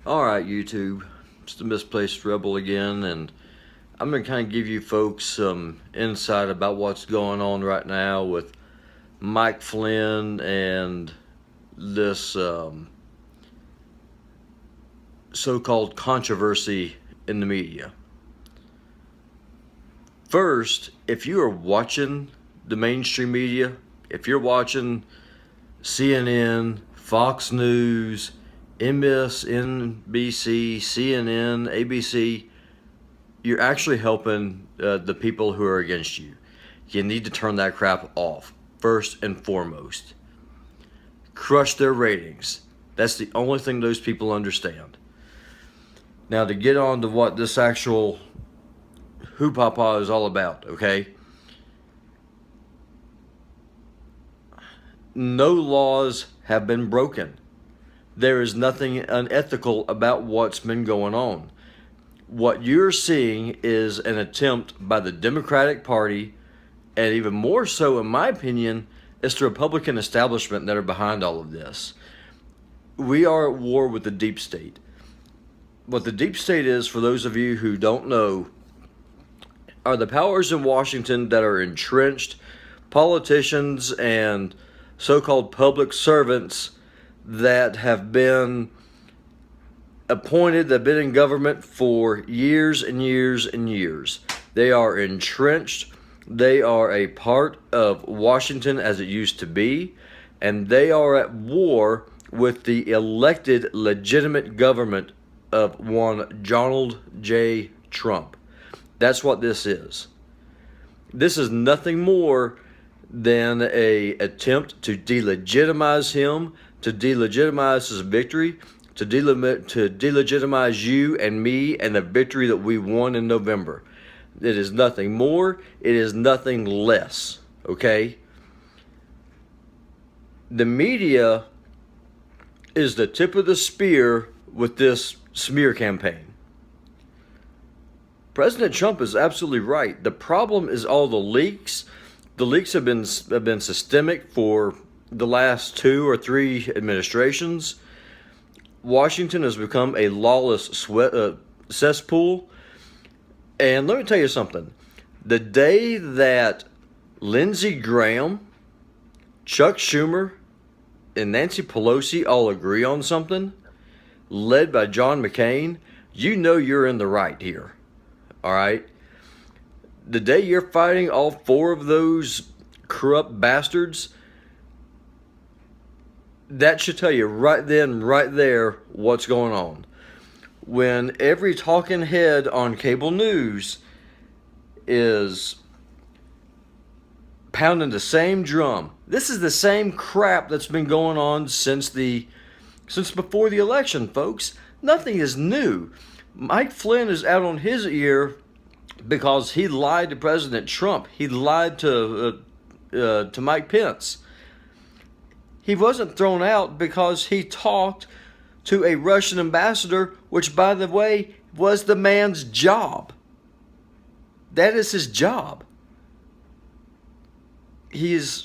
Alright, YouTube, it's the Misplaced Rebel again, and I'm going to kind of give you folks some insight about what's going on right now with Mike Flynn and this so-called controversy in the media. First, if you are watching the mainstream media, if you're watching CNN, Fox News, MSNBC, CNN, ABC, you're actually helping the people who are against you. You need to turn that crap off, first and foremost. Crush their ratings. That's the only thing those people understand. Now, to get on to what this actual hoopapa is all about, okay? No laws have been broken. There is nothing unethical about what's been going on. What you're seeing is an attempt by the Democratic Party, and even more so, in my opinion, it's the Republican establishment that are behind all of this. We are at war with the deep state. What the deep state is, for those of you who don't know, are the powers in Washington that are entrenched politicians and so-called public servants that have been appointed, that have been in government for years and years and years. They are entrenched. They are a part of Washington as it used to be, and they are at war with the elected, legitimate government of one Donald J. Trump. That's what this is. This is nothing more than an attempt to delegitimize him, to delegitimize his victory, to delegitimize you and me and the victory that we won in November. It is nothing more. It is nothing less. Okay? The media is the tip of the spear with this smear campaign. President Trump is absolutely right. The problem is all the leaks. The leaks have been systemic for the last 2 or 3 administrations. Washington has become a lawless cesspool. And let me tell you something. The day that Lindsey Graham, Chuck Schumer, and Nancy Pelosi all agree on something, led by John McCain, you know you're in the right here. All right? The day you're fighting all 4 of those corrupt bastards, that should tell you right then, right there, what's going on. When every talking head on cable news is pounding the same drum, this is the same crap that's been going on since before the election, folks. Nothing is new. Mike Flynn is out on his ear because he lied to President Trump. He lied to Mike Pence. He wasn't thrown out because he talked to a Russian ambassador, which, by the way, was the man's job. That is his job. I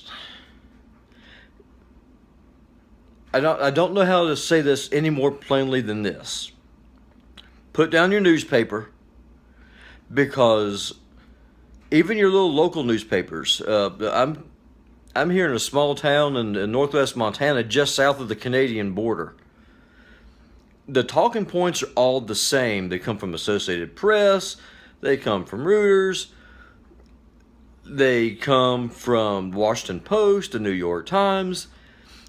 don't know how to say this any more plainly than this. Put down your newspaper, because even your little local newspapers, I'm here in a small town in northwest Montana, just south of the Canadian border. The talking points are all the same. They come from Associated Press. They come from Reuters. They come from Washington Post, the New York Times.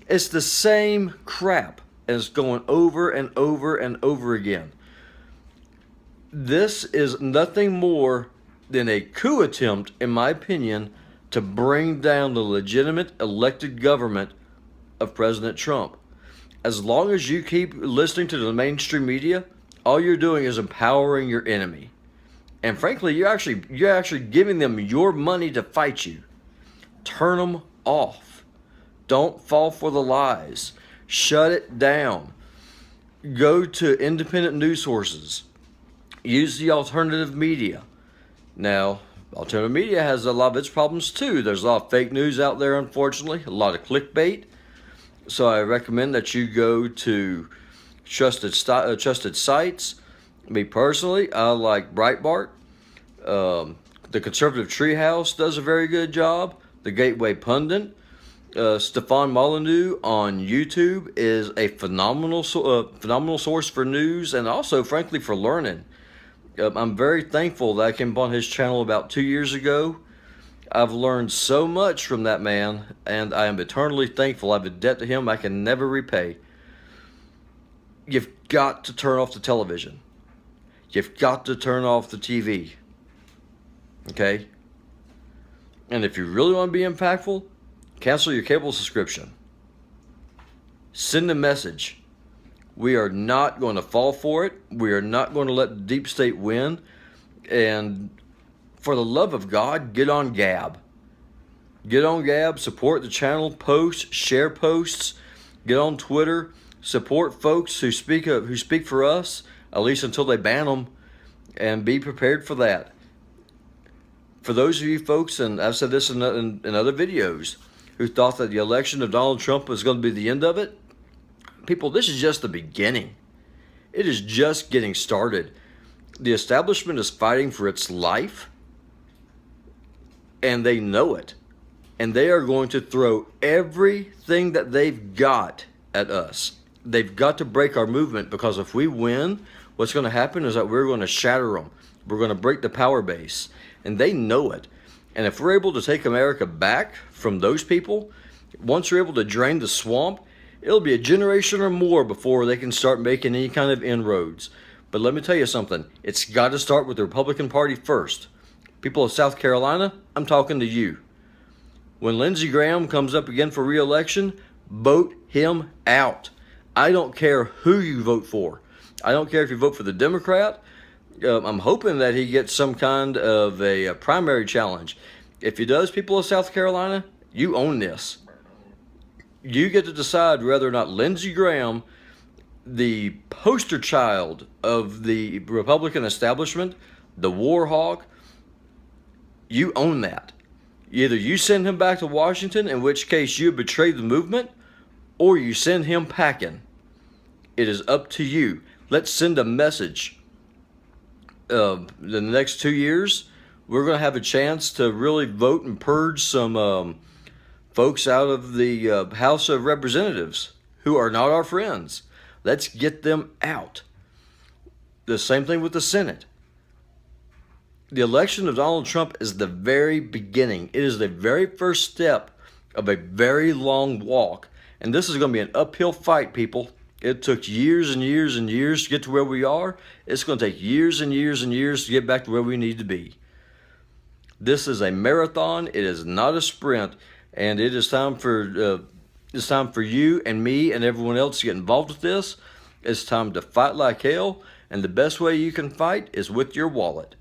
It's the same crap, and it's going over and over and over again. This is nothing more than a coup attempt, in my opinion, to bring down the legitimate elected government of President Trump. As long as you keep listening to the mainstream media, all you're doing is empowering your enemy. And frankly, you're actually giving them your money to fight you. Turn them off. Don't fall for the lies. Shut it down. Go to independent news sources. Use the alternative media. Now, alternative media has a lot of its problems too. There's a lot of fake news out there, unfortunately, a lot of clickbait. So I recommend that you go to trusted sites. Me personally, I like Breitbart. The Conservative Treehouse does a very good job. The Gateway Pundit, Stefan Molyneux on YouTube is a phenomenal source for news and also, frankly, for learning. I'm very thankful that I came upon his channel about 2 years ago. I've learned so much from that man, and I am eternally thankful. I have a debt to him I can never repay. You've got to turn off the television. You've got to turn off the TV. Okay? And if you really want to be impactful, cancel your cable subscription. Send a message. We are not going to fall for it. We are not going to let the deep state win. And for the love of God, get on Gab. Get on Gab, support the channel, post, share posts, get on Twitter, support folks who speak for us, at least until they ban them, and be prepared for that. For those of you folks, and I've said this in other videos, who thought that the election of Donald Trump was going to be the end of it, people, this is just the beginning. It is just getting started. The establishment is fighting for its life, and they know it. And they are going to throw everything that they've got at us. They've got to break our movement, because if we win, what's going to happen is that we're going to shatter them. We're going to break the power base. And they know it. And if we're able to take America back from those people, once we're able to drain the swamp, it'll be a generation or more before they can start making any kind of inroads. But let me tell you something. It's got to start with the Republican Party first. People of South Carolina, I'm talking to you. When Lindsey Graham comes up again for re-election, vote him out. I don't care who you vote for. I don't care if you vote for the Democrat. I'm hoping that he gets some kind of a primary challenge. If he does, people of South Carolina, you own this. You get to decide whether or not Lindsey Graham, the poster child of the Republican establishment, the war hawk, you own that. Either you send him back to Washington, in which case you betrayed the movement, or you send him packing. It is up to you. Let's send a message. The next 2 years, we're going to have a chance to really vote and purge some folks out of the House of Representatives who are not our friends. Let's get them out. The same thing with the Senate. The election of Donald Trump is the very beginning. It is the very first step of a very long walk. And this is going to be an uphill fight, people. It took years and years and years to get to where we are. It's going to take years and years and years to get back to where we need to be. This is a marathon. It is not a sprint. And it is time for you and me and everyone else to get involved with this. It's time to fight like hell. And the best way you can fight is with your wallet.